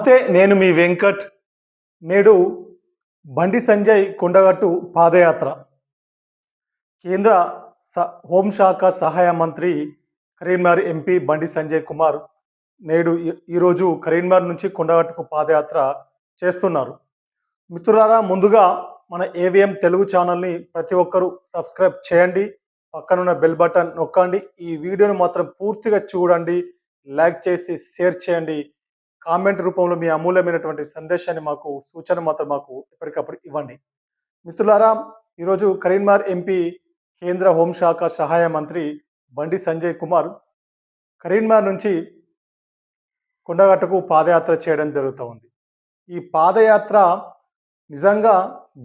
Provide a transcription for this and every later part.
నమస్తే, నేను మీ వెంకట్. నేడు బండి సంజయ్ కొండగట్టు పాదయాత్ర. కేంద్ర హోంశాఖ సహాయ మంత్రి కరీంనగర్ ఎంపీ బండి సంజయ్ కుమార్ నేడు ఈరోజు కరీంనగర్ నుంచి కొండగట్టుకు పాదయాత్ర చేస్తున్నారు. మిత్రులారా, ముందుగా మన ఏవిఎం తెలుగు ఛానల్ని ప్రతి ఒక్కరూ సబ్స్క్రైబ్ చేయండి, పక్కనున్న బెల్ బటన్ నొక్కండి. ఈ వీడియోను మాత్రం పూర్తిగా చూడండి, లైక్ చేసి షేర్ చేయండి. కామెంట్ రూపంలో మీ అమూల్యమైనటువంటి సందేశాన్ని సూచన మాత్రం మాకు ఎప్పటికప్పుడు ఇవ్వండి. మిత్రులారా, ఈరోజు కరీంనగర్ ఎంపీ కేంద్ర హోంశాఖ సహాయ మంత్రి బండి సంజయ్ కుమార్ కరీంనగర్ నుంచి కొండగట్టుకు పాదయాత్ర చేయడం జరుగుతూ ఉంది. ఈ పాదయాత్ర నిజంగా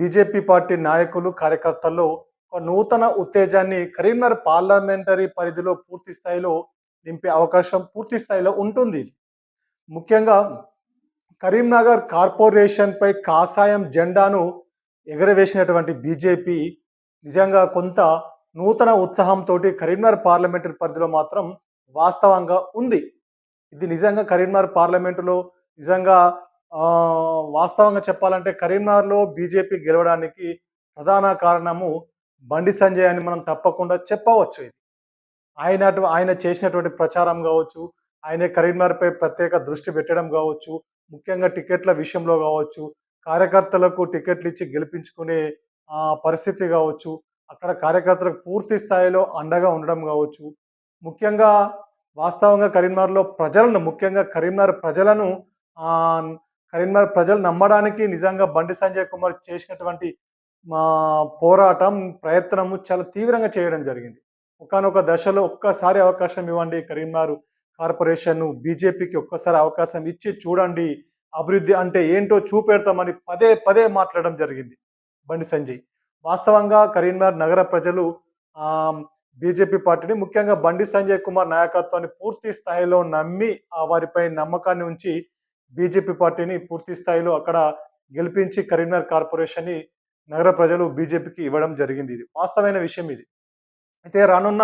బీజేపీ పార్టీ నాయకులు, కార్యకర్తల్లో ఒక నూతన ఉత్తేజాన్ని కరీంనగర్ పార్లమెంటరీ పరిధిలో పూర్తి స్థాయిలో నింపే అవకాశం పూర్తి స్థాయిలో ఉంటుంది. ముఖ్యంగా కరీంనగర్ కార్పొరేషన్పై కాషాయం జెండాను ఎగరవేసినటువంటి బీజేపీ నిజంగా కొంత నూతన ఉత్సాహంతో కరీంనగర్ పార్లమెంటరీ పరిధిలో మాత్రం వాస్తవంగా ఉంది. ఇది నిజంగా కరీంనగర్ పార్లమెంటులో నిజంగా వాస్తవంగా చెప్పాలంటే కరీంనగర్లో బీజేపీ గెలవడానికి ప్రధాన కారణము బండి సంజయ్ అని మనం తప్పకుండా చెప్పవచ్చు. ఇది ఆయన చేసినటువంటి ప్రచారం కావచ్చు, ఆయనే కరీంనగర్పై ప్రత్యేక దృష్టి పెట్టడం కావచ్చు, ముఖ్యంగా టికెట్ల విషయంలో కావచ్చు, కార్యకర్తలకు టికెట్లు ఇచ్చి గెలిపించుకునే పరిస్థితి కావచ్చు, అక్కడ కార్యకర్తలకు పూర్తి స్థాయిలో అండగా ఉండడం కావచ్చు, ముఖ్యంగా వాస్తవంగా ముఖ్యంగా కరీంనగర్ ప్రజలు నమ్మడానికి నిజంగా బండి సంజయ్ కుమార్ చేసినటువంటి పోరాటం, ప్రయత్నము చాలా తీవ్రంగా చేయడం జరిగింది. ఒకానొక దశలో ఒక్కసారి అవకాశం ఇవ్వండి, కరీంనగర్ కార్పొరేషన్ బీజేపీకి ఒక్కసారి అవకాశం ఇచ్చి చూడండి, అభివృద్ధి అంటే ఏంటో చూపెడతామని పదే పదే మాట్లాడడం జరిగింది బండి సంజయ్. వాస్తవంగా కరీంనగర్ నగర ప్రజలు బీజేపీ పార్టీని, ముఖ్యంగా బండి సంజయ్ కుమార్ నాయకత్వాన్ని పూర్తి స్థాయిలో నమ్మి వారిపై నమ్మకాన్ని ఉంచి బీజేపీ పార్టీని పూర్తి స్థాయిలో అక్కడ గెలిపించి కరీంనగర్ కార్పొరేషన్ని నగర ప్రజలు బీజేపీకి ఇవ్వడం జరిగింది. ఇది వాస్తవమైన విషయం. ఇది అయితే రానున్న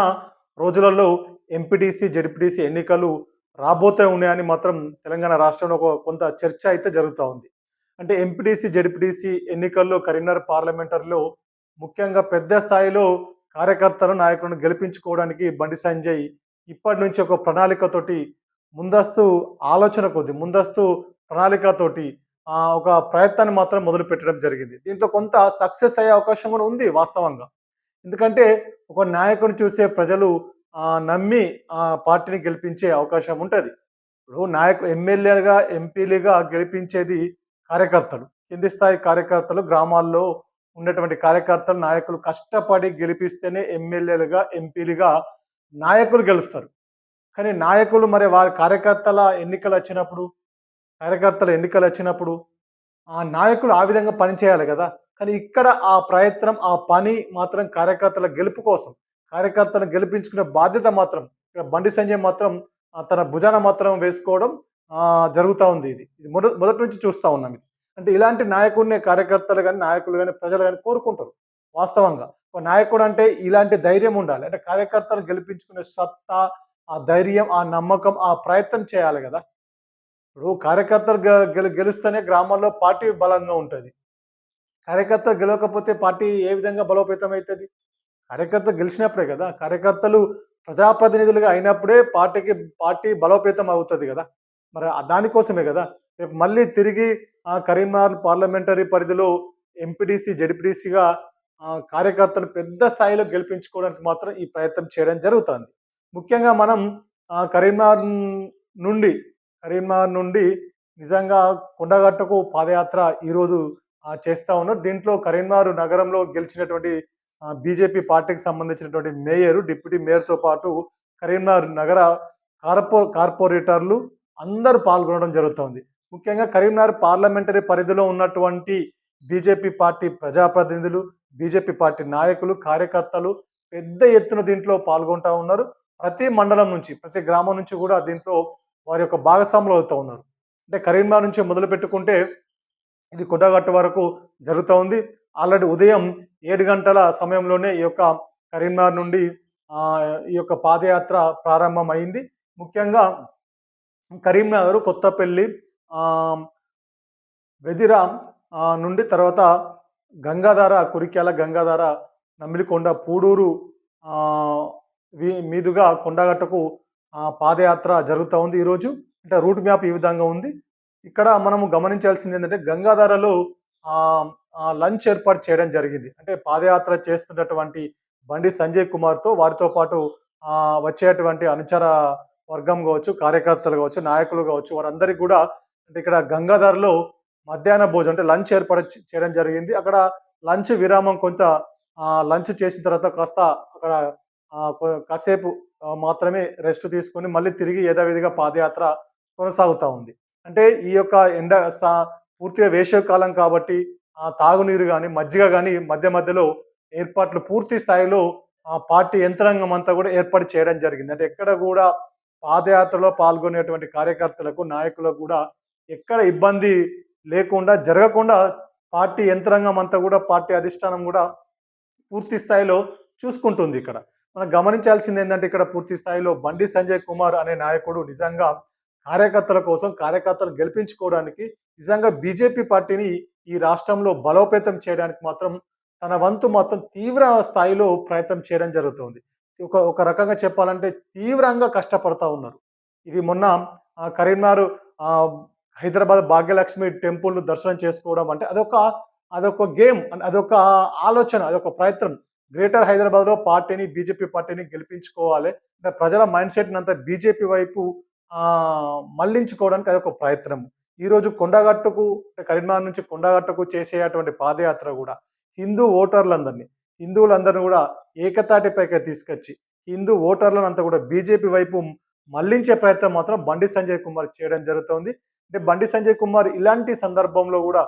రోజులలో ఎంపీటీసీ, జెడ్పీటీసీ ఎన్నికలు రాబోతే ఉన్నాయని మాత్రం తెలంగాణ రాష్ట్రంలో కొంత చర్చ అయితే జరుగుతూ ఉంది. అంటే ఎంపీటీసీ, జెడ్పీటీసీ ఎన్నికల్లో కరీంనగర్ పార్లమెంటరీలో ముఖ్యంగా పెద్ద స్థాయిలో కార్యకర్తలు, నాయకులను గెలిపించుకోవడానికి బండి సంజయ్ ఇప్పటి నుంచి ఒక ప్రణాళికతోటి ముందస్తు ప్రణాళికతోటి ఒక ప్రయత్నాన్ని మాత్రం మొదలు పెట్టడం జరిగింది. దీంతో కొంత సక్సెస్ అయ్యే అవకాశం కూడా ఉంది వాస్తవంగా. ఎందుకంటే ఒక నాయకుని చూసే ప్రజలు నమ్మి పార్టీని గెలిపించే అవకాశం ఉంటుంది. ఇప్పుడు ఎమ్మెల్యేలుగా, ఎంపీలుగా గెలిపించేది కార్యకర్తలు, కింది స్థాయి కార్యకర్తలు, గ్రామాల్లో ఉన్నటువంటి కార్యకర్తలు, నాయకులు కష్టపడి గెలిపిస్తేనే ఎమ్మెల్యేలుగా, ఎంపీలుగా నాయకులు గెలుస్తారు. కానీ నాయకులు మరి వారి కార్యకర్తల ఎన్నికలు వచ్చినప్పుడు ఆ నాయకులు ఆ విధంగా పనిచేయాలి కదా. కానీ ఇక్కడ ఆ ప్రయత్నం, ఆ పని మాత్రం కార్యకర్తల గెలుపు కోసం, కార్యకర్తను గెలిపించుకునే బాధ్యత మాత్రం ఇక్కడ బండి సంజయ్ మాత్రం తన భుజాన మాత్రం వేసుకోవడం జరుగుతూ ఉంది. ఇది మొదటి నుంచి చూస్తూ ఉన్నాం. ఇది అంటే ఇలాంటి నాయకుడిని కార్యకర్తలు కానీ, నాయకులు కానీ, ప్రజలు కానీ కోరుకుంటారు. వాస్తవంగా ఒక నాయకుడు అంటే ఇలాంటి ధైర్యం ఉండాలి. అంటే కార్యకర్తలు గెలిపించుకునే సత్తా, ఆ ధైర్యం, ఆ నమ్మకం, ఆ ప్రయత్నం చేయాలి కదా. ఇప్పుడు కార్యకర్తలు గెలుస్తేనే గ్రామాల్లో పార్టీ బలంగా ఉంటుంది. కార్యకర్తలు గెలవకపోతే పార్టీ ఏ విధంగా బలోపేతం అవుతుంది? కార్యకర్తలు గెలిచినప్పుడే కదా, కార్యకర్తలు ప్రజాప్రతినిధులుగా అయినప్పుడే పార్టీ బలోపేతం అవుతుంది కదా. మరి దానికోసమే కదా రేపు మళ్ళీ తిరిగి కరీంనగర్ పార్లమెంటరీ పరిధిలో ఎంపీటీసీ, జెడ్పీటీసీగా కార్యకర్తలు పెద్ద స్థాయిలో గెలిపించుకోవడానికి మాత్రం ఈ ప్రయత్నం చేయడం జరుగుతుంది. ముఖ్యంగా మనం కరీంనగర్ నుండి నిజంగా కొండగట్టుకు పాదయాత్ర ఈరోజు చేస్తూ ఉన్నారు. దీంట్లో కరీంనగర్ నగరంలో గెలిచినటువంటి బీజేపీ పార్టీకి సంబంధించినటువంటి మేయర్, డిప్యూటీ మేయర్తో పాటు కరీంనగర్ నగర కార్పొరేటర్లు అందరూ పాల్గొనడం జరుగుతుంది. ముఖ్యంగా కరీంనగర్ పార్లమెంటరీ పరిధిలో ఉన్నటువంటి బీజేపీ పార్టీ ప్రజాప్రతినిధులు, బీజేపీ పార్టీ నాయకులు, కార్యకర్తలు పెద్ద ఎత్తున దీంట్లో పాల్గొంటూ ఉన్నారు. ప్రతి మండలం నుంచి, ప్రతి గ్రామం నుంచి కూడా దీంట్లో వారి యొక్క భాగస్వాములు అవుతూ ఉన్నారు. అంటే కరీంనగర్ నుంచి మొదలు పెట్టుకుంటే ఇది కొండగట్టు వరకు జరుగుతూ ఉంది. ఆల్రెడీ ఉదయం 7 గంటల సమయంలోనే ఈ యొక్క కరీంనగర్ నుండి ఈ యొక్క పాదయాత్ర ప్రారంభమైంది. ముఖ్యంగా కరీంనగర్, కొత్తపల్లి, ఆహ్, వెదిరాం నుండి తర్వాత గంగాధార, కురిక్యాల గంగాధార, నమ్మిలికొండ, పూడూరు ఆహ్, మీదుగా కొండగట్టకు పాదయాత్ర జరుగుతా ఉంది ఈరోజు. అంటే రూట్ మ్యాప్ ఈ విధంగా ఉంది. ఇక్కడ మనము గమనించాల్సిందేంటంటే గంగాధారలో ఆహ్, లంచ్ ఏర్పాటు చేయడం జరిగింది. అంటే పాదయాత్ర చేస్తున్నటువంటి బండి సంజయ్ కుమార్‌తో వారితో పాటు వచ్చేటువంటి అనుచర వర్గం గావచ్చు, కార్యకర్తలు గావచ్చు, నాయకులు గావచ్చు వారందరికి గూడా అంటే ఇక్కడ గంగాధారలో మధ్యాహ్న భోజనం అంటే లంచ్ ఏర్పాటు చేయడం జరిగింది. అక్కడ లంచ్ విరామం కొంత లంచ్ చేసిన తర్వాత కాస్త అక్కడ కాసేపు మాత్రమే రెస్ట్ తీసుకొని మళ్ళీ తిరిగి యథావిధిగా పాదయాత్ర కొనసాగుతా ఉంది. అంటే ఈ యొక్క ఎండ పూర్తిగా వేసవికాలం కాబట్టి తాగునీరు గాని, మజ్జిగ గాని మధ్య మధ్యలో ఏర్పాట్లు పూర్తి స్థాయిలో పార్టీ యంత్రాంగం అంతా కూడా ఏర్పాటు చేయడం జరిగింది. అంటే ఎక్కడ గూడా పాదయాత్రలో పాల్గొనేటువంటి కార్యకర్తలకు, నాయకులకు గూడా ఎక్కడ ఇబ్బంది లేకుండా, జరగకుండా పార్టీ యంత్రాంగం అంతా గూడా పార్టీ అధిష్టానం గూడా పూర్తి స్థాయిలో చూసుకుంటుంది ఇక్కడ. మనం గమనించాల్సిందేందంటే ఇక్కడ పూర్తి స్థాయిలో బండి సంజయ్ కుమార్ అనే నాయకుడు నిజంగా కార్యకర్తల కోసం, కార్యకర్తలు గెలిపించుకోవడానికి నిజంగా బీజేపీ పార్టీని ఈ రాష్ట్రంలో బలోపేతం చేయడానికి మాత్రం తన వంతు మొత్తం తీవ్ర స్థాయిలో ప్రయత్నం చేయడం జరుగుతుంది. ఒక రకంగా చెప్పాలంటే తీవ్రంగా కష్టపడతా ఉన్నారు. ఇది మొన్న కరీంనగర్ ఆహ్, హైదరాబాద్ భాగ్యలక్ష్మి టెంపుల్ దర్శనం చేసుకోవడం అంటే అదొక గేమ్. అదొక ఆలోచన, అదొక ప్రయత్నం. గ్రేటర్ హైదరాబాద్‌లో బీజేపీ పార్టీని గెలిపించుకోవాలి. అంటే ప్రజల మైండ్ సెట్‌నంతా బీజేపీ వైపు మళ్లించుకోవడానికి అదొక ప్రయత్నం. ఈరోజు కొండగట్టుకు అంటే కరీంనగర్ నుంచి కొండగట్టుకు చేసేటువంటి పాదయాత్ర గూడా హిందువులందరిని గూడా ఏకతాటిపైకి తీసుకొచ్చి, హిందూ ఓటర్లనంతా గూడా బీజేపీ వైపు మళ్లించే ప్రయత్నం మాత్రం బండి సంజయ్ కుమార్ చేయడం జరుగుతోంది. అంటే బండి సంజయ్ కుమార్ ఇలాంటి సందర్భంలో గూడా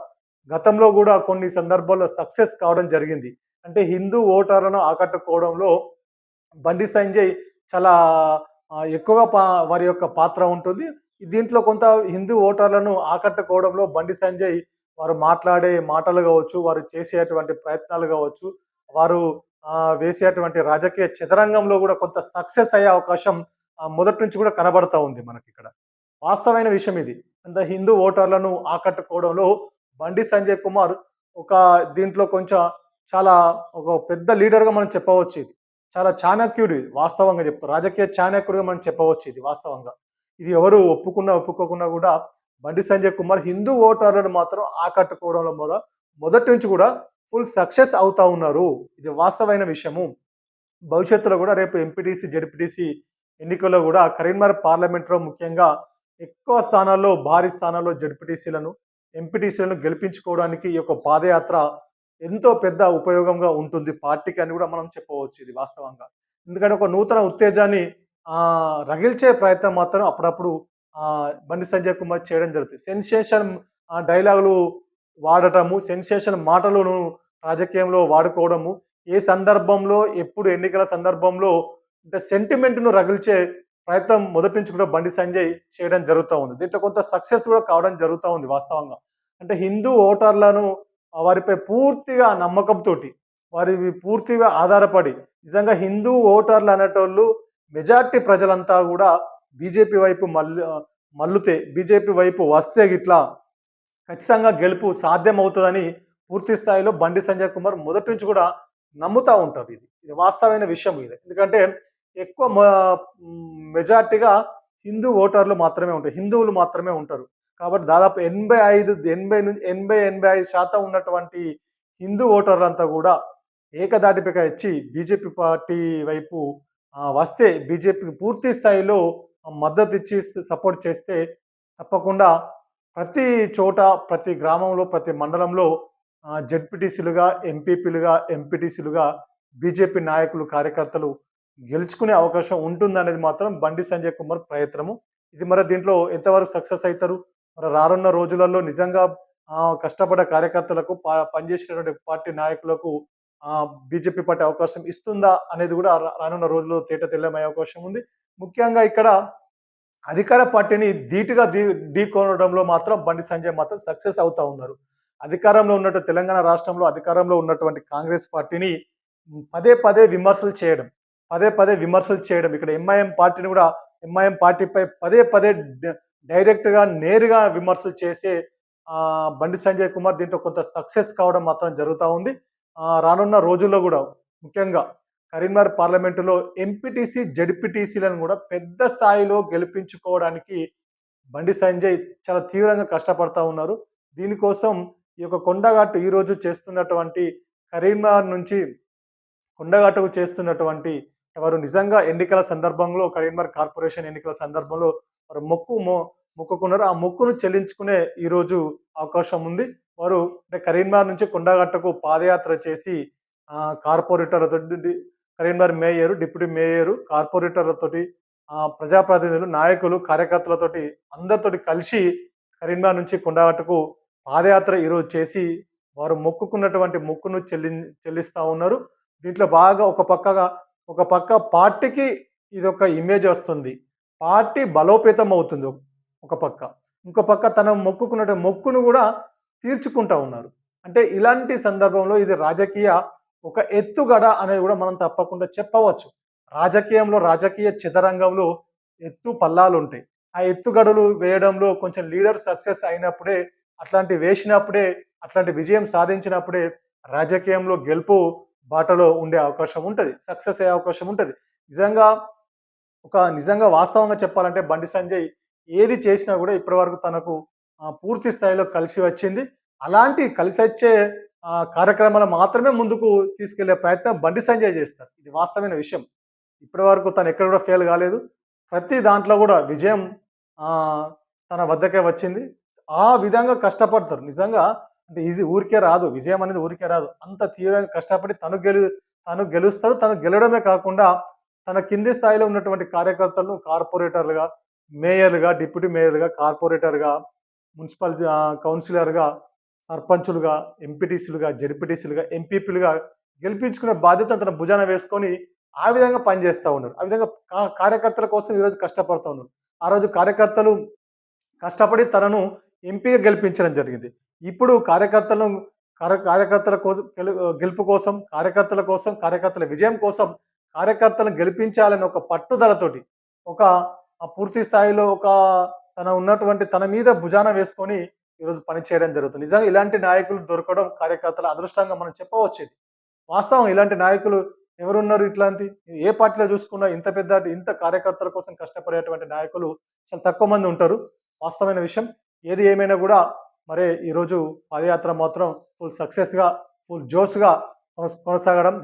గతంలో గూడా కొన్ని సందర్భాల్లో సక్సెస్ కావడం జరిగింది. అంటే హిందూ ఓటర్లను ఆకట్టుకోవడంలో బండి సంజయ్ చాలా ఎక్కువగా వారి యొక్క పాత్ర ఉంటుంది. దీంట్లో కొంత హిందూ ఓటర్లను ఆకట్టుకోవడంలో బండి సంజయ్ వారు మాట్లాడే మాటలు గావచ్చు, వారు చేసేటువంటి ప్రయత్నాలు గావచ్చు, వారు వేసేటువంటి రాజకీయ చదరంగంలో గూడా కొంత సక్సెస్ అయ్యే అవకాశం మొదటి నుంచి గూడా కనబడతా ఉంది మనకిక్కడ. వాస్తవమైన విషయం ఇది. అంటే హిందూ ఓటర్లను ఆకట్టుకోవడంలో బండి సంజయ్ కుమార్ ఒక దీంట్లో కొంచెం చాలా ఒక పెద్ద లీడర్‌గా మనం చెప్పవచ్చు ఇది. చాలా చాణక్యుడు వాస్తవంగా రాజకీయ చాణక్యుడిగా మనం చెప్పవచ్చు ఇది వాస్తవంగా. ఇది ఎవరు ఒప్పుకున్నా, ఒప్పుకోకున్నా గూడా బండి సంజయ్ కుమార్ హిందూ ఓటర్లను మాత్రం ఆకట్టుకోవడంలో కూడా మొదటి నుంచి కూడా ఫుల్ సక్సెస్ అవుతా ఉన్నారు. ఇది వాస్తవమైన విషయము. భవిష్యత్తులో గూడా రేపు ఎంపీటీసీ, జెడ్పీటీసీ ఎన్నికల్లో గూడా కరీంనగర్ పార్లమెంట్‌లో ముఖ్యంగా ఎక్కువ స్థానాల్లో, భారీ స్థానాల్లో జెడ్పీటీసీలను, ఎంపీటీసీలను గెలిపించుకోవడానికి ఈ యొక్క పాదయాత్ర ఎంతో పెద్ద ఉపయోగంగా ఉంటుంది పార్టీకి అని గూడా మనం చెప్పవచ్చు ఇది వాస్తవంగా. ఎందుకంటే ఒక నూతన ఉత్తేజాన్ని రగిల్చే ప్రయత్నం మాత్రం అప్పుడప్పుడు బండి సంజయ్ కుమార్ చేయడం జరుగుతుంది. సెన్సేషన్ డైలాగులు వాడటము, సెన్సేషన్ మాటలను రాజకీయంలో వాడుకోవడము, ఏ సందర్భంలో, ఎప్పుడు ఎన్నికల సందర్భంలో అంటే సెంటిమెంట్‌ను రగిల్చే ప్రయత్నం మొదటి నుంచి కూడా బండి సంజయ్ చేయడం జరుగుతా ఉంది. దీంట్లో కొంత సక్సెస్ కూడా కావడం జరుగుతా ఉంది వాస్తవంగా. అంటే హిందూ ఓటర్లను వారిపై పూర్తిగా నమ్మకంతోటి, పూర్తిగా ఆధారపడి నిజంగా హిందూ ఓటర్లు అనేటోళ్ళు మెజారిటీ ప్రజలంతా గూడా బీజేపీ వైపు మల్లుతే, బీజేపీ వైపు వస్తే గిట్లా ఖచ్చితంగా గెలుపు సాధ్యమవుతదని పూర్తి స్థాయిలో బండి సంజయ్ కుమార్ మొదటి నుంచి కూడా నమ్ముతా ఉంటారు ఇది. ఇది వాస్తవమైన విషయం ఇది. ఎందుకంటే ఎక్కువ మెజారిటీగా హిందూ ఓటర్లు మాత్రమే ఉంటారు. హిందువులు మాత్రమే ఉంటారు. కాబట్టి దాదాపు 85% ఉన్నటువంటి హిందూ ఓటర్లంతా గూడా ఏకదాటిపైకి వచ్చి బీజేపీ పార్టీ వైపు వస్తే బీజేపీకి పూర్తి స్థాయిలో మద్దతిచ్చి సపోర్ట్ చేస్తే తప్పకుండా ప్రతి చోట, ప్రతి గ్రామంలో, ప్రతి మండలంలో జెడ్పీటీసీలుగా, ఎంపీపీలుగా, ఎంపీటీసీలుగా బీజేపీ నాయకులు, కార్యకర్తలు గెలుచుకునే అవకాశం ఉంటుందనేది మాత్రం బండి సంజయ్ కుమార్ ప్రయత్నము. ఇది మరి దీంట్లో ఎంతవరకు సక్సెస్ అయితారు? మరి రానున్న రోజులలో నిజంగా కష్టపడ్డ కార్యకర్తలకు, పనిచేసినటువంటి పార్టీ నాయకులకు బీజేపీ పార్టీ అవకాశం ఇస్తుందా అనేది కూడా రానున్న రోజుల్లో తేటతెల్లమయ్యే అవకాశం ఉంది. ముఖ్యంగా ఇక్కడ అధికార పార్టీని ధీటుగా ఢీకొనడంలో మాత్రం బండి సంజయ్ మాత్రం సక్సెస్ అవుతా ఉన్నారు. అధికారంలో ఉన్నట్టు తెలంగాణ రాష్ట్రంలో అధికారంలో ఉన్నటువంటి కాంగ్రెస్ పార్టీని పదే పదే విమర్శలు చేయడం, ఇక్కడ ఎంఐఎం పార్టీని కూడా ఎంఐఎం పార్టీపై పదే పదే డైరెక్ట్‌గా, నేరుగా విమర్శలు చేసే బండి సంజయ్ కుమార్ దీంట్లో కొంత సక్సెస్ కావడం మాత్రం జరుగుతా ఉంది. రానున్న రోజుల్లో గూడా ముఖ్యంగా కరీంనగర్ పార్లమెంటులో ఎంపీటీసీ, జెడ్పీటీసీలను గూడా పెద్ద స్థాయిలో గెలిపించుకోవడానికి బండి సంజయ్ చాలా తీవ్రంగా కష్టపడతా ఉన్నారు. దీనికోసం ఈ యొక్క కొండగట్టు ఈరోజు చేస్తున్నటువంటి కరీంనగర్ నుంచి కొండగట్టుకు చేస్తున్నటువంటి వారు నిజంగా ఎన్నికల సందర్భంలో కరీంనగర్ కార్పొరేషన్ ఎన్నికల సందర్భంలో వారు మొక్కుకున్నారు. ఆ మొక్కును చెల్లించుకునే ఈరోజు అవకాశం ఉంది. వారు అంటే కరీంనగర్ నుంచి కొండగట్టకు పాదయాత్ర చేసి కార్పొరేటర్లతోటి కరీంనగర్ మేయర్, డిప్యూటీ మేయర్, కార్పొరేటర్లతోటి ప్రజాప్రతినిధులు, నాయకులు, కార్యకర్తలతోటి అందరితోటి కలిసి కరీంనగర్ నుంచి కొండగట్టుకు పాదయాత్ర ఈరోజు చేసి వారు మొక్కుకున్నటువంటి మొక్కును చెల్లిస్తా ఉన్నారు. దీంట్లో బాగా ఒక పక్క పార్టీకి ఇదొక ఇమేజ్ వస్తుంది. పార్టీ బలోపేతం అవుతుంది ఒక పక్క. ఇంకో పక్క తన మొక్కుకున్న మొక్కును గూడా తీర్చుకుంటా ఉన్నారు. అంటే ఇలాంటి సందర్భంలో ఇది రాజకీయ ఒక ఎత్తుగడ అనేది గూడా మనం తప్పకుండా చెప్పవచ్చు. రాజకీయంలో, రాజకీయ చదరంగంలో ఎత్తు పల్లాలుంటాయి. ఆ ఎత్తుగడలు వేయడంలో కొంచెం లీడర్ సక్సెస్ అయినప్పుడే, వేసినప్పుడే, అట్లాంటి విజయం సాధించినప్పుడే రాజకీయంలో గెలుపు బాటలో ఉండే అవకాశం ఉంటది. సక్సెస్ అయ్యే అవకాశం ఉంటది. నిజంగా వాస్తవంగా చెప్పాలంటే బండి సంజయ్ ఏది చేసినా గూడా ఇప్పటివరకు తనకు పూర్తి స్థాయిలో కలిసి వచ్చింది. అలాంటి కలిసొచ్చే కార్యక్రమాలు మాత్రమే ముందుకు తీసుకెళ్లే ప్రయత్నం బండి సంజయ్ చేస్తారు. ఇది వాస్తవమైన విషయం. ఇప్పటివరకు తను ఎక్కడ గూడా ఫెయిల్ గాలేదు. ప్రతి దాంట్లో గూడా విజయం తన వద్దకే వచ్చింది. ఆ విధంగా కష్టపడతారు. నిజంగా అంటే ఊరికే రాదు. విజయం అనేది ఊరికే రాదు. అంత తీవ్రంగా కష్టపడి తను గెలుస్తాడు. తను గెలవడమే కాకుండా తన కింది స్థాయిలో ఉన్నటువంటి కార్యకర్తలను కార్పొరేటర్లుగా, మేయర్‌లుగా, డిప్యూటీ మేయర్‌లుగా, కార్పొరేటర్‌గా, మున్సిపల్ కౌన్సిలర్‌గా, సర్పంచులుగా, ఎంపీటీసీలుగా, జెడ్పీటీసీలుగా, ఎంపీపీలుగా గెలిపించుకునే బాధ్యత తన భుజాన వేసుకొని ఆ విధంగా పనిచేస్తా ఉన్నారు. ఆ విధంగా కార్యకర్తల కోసం ఈరోజు కష్టపడతా ఉన్నారు. ఆ రోజు కార్యకర్తలు కష్టపడి తనను ఎంపీగా గెలిపించడం జరిగింది. ఇప్పుడు కార్యకర్తల కోసం గెలుపు కోసం, కార్యకర్తల విజయం కోసం కార్యకర్తలను గెలిపించాలని ఒక పట్టుదలతోటి ఒక పూర్తి స్థాయిలో తన మీద భుజాన వేసుకొని ఈరోజు పనిచేయడం జరుగుతుంది. నిజంగా ఇలాంటి నాయకులు దొరకడం కార్యకర్తల అదృష్టంగా మనం చెప్పవచ్చు ఇది. వాస్తవం ఇలాంటి నాయకులు ఎవరున్నారు ఇట్లాంటి? ఏ పార్టీలో చూసుకున్నా ఇంత కార్యకర్తల కోసం కష్టపడేటువంటి నాయకులు చాలా తక్కువ మంది ఉంటారు. వాస్తవమైన విషయం. ఏది ఏమైనా గూడా మరి ఈరోజు పాదయాత్ర మాత్రం ఫుల్ సక్సెస్‌గా, ఫుల్ జోష్‌గా కొనసాగడం